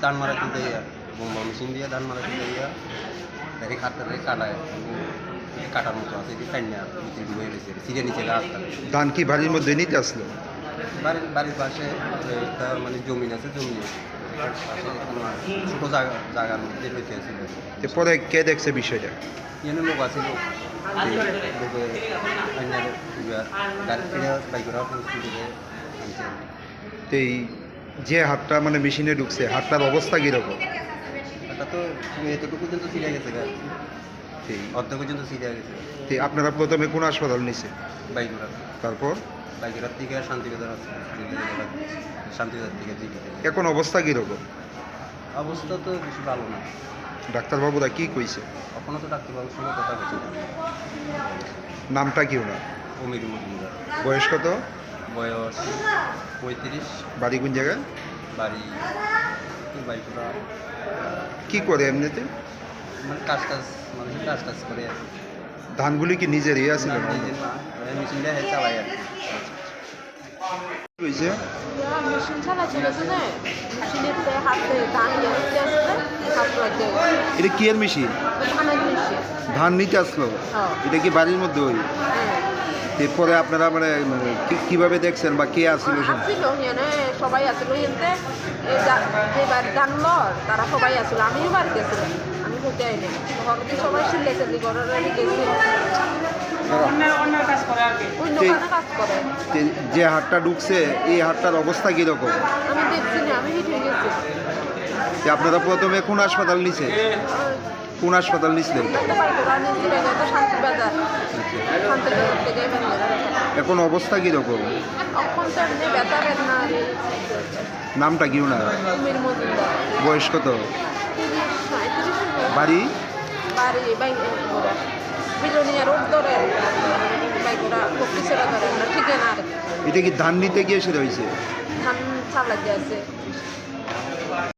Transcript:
ধান মারাতে যাইয়া বোম্বা মেশিন দিয়ে ধান মারাতে যাইয়া ডাইরেক্ট হাতটারে কাটায় কাটার মতো আছে এটি ফাইন না ভিতরে হয়ে গেছে সিরিয়া নিচে গাছটা। ধান কি বাড়ির মধ্যে নিতে আসলো? বাড়ির পাশে একটা মানে জমি আছে, জমি পাশে ছোটো জায়গার মধ্যে বেঁচে আছিল। পরে কে দেখছে বিষয়টা? এনে লোক আছে, লোকে গাড়ি ফিরে বাইক করা পরিস্থিতিতে আনছে। তো এই যে হাতটা মানে মেশিনে ঢুকছে, হাতটার অবস্থা কীরকম? এটা তো এতটুকু পর্যন্ত ছিঁড়ে গেছে, গাড়ি অর্ধেক পর্যন্ত ছিঁড়ে গেছে। তো আপনারা প্রথমে কোন হাসপাতাল নিছে? বাইকুড়া। তারপর বাইকুড়ার থেকে শান্তিবাজার শান্তিবাজার থেকে দিকে। এখন অবস্থা কীরকম? অবস্থা তো বেশি ভালো না। ডাক্তারবাবুরা কি কইছে? এখনও তো ডাক্তারবাবুর সঙ্গে কথা বলছি না। নামটা কি ওনার? অমির মজুমদার। বয়স কত? বয়স 35। বাড়ি কোন জায়গায়? বাড়ি বাইকুড়া। কি করে এমনিতে? মানে কাজ মানুষের কাজ করে। ধানগুলি কি নিজের ইয়ে আছে? নিজের না, মেশিন দিয়ে চালাই আর হয়েছে মেশিন চালাচ্ছিল না, মেশিনের হাতে ধান নিতে আসলে হাত লাগে। এটা কি এর মেশিন? ধানের মেশিন। ধান নিতে আসলো? এটা কি বাড়ির মধ্যে ওই? এরপরে আপনারা মানে কিভাবে দেখছেন বা কে আসছিল? আসছিল এখানে সবাই আসছিল, এনতে যে বাড়ির ধান লর তারা সবাই আসছিল, আমিও বাড়িতে ছিলাম, আমি হতে আইনি ঘরে সবাই সিলেছি ঘরের গেছি অন্য কাজ করে। যে হাটটা ঢুকছে এই হাটটার অবস্থা কিরকম? আমি দেখছি না, আমি হেঁটে গেছি। আপনারা প্রথমে কোন হাসপাতাল নিছে? কোন হাসপাতাল নিছিলেন? শান্তিবাজার থেকে। এখন অবস্থা কিরকম? এখন তো এমনি ব্যথা বেদনা। নামটা কি ওনার? অমির মজুমদার। বয়স কত? 35। বাড়ি? বাড়ি বাইকুড়া বিলোনিয়া রোড ধরে, বাইকুড়া বক্রিসেরা ধরে, ঠিকানা আর এটা কি ধান নিতে গিয়ে সেটা হয়েছে? ধান চালা গিয়েছে।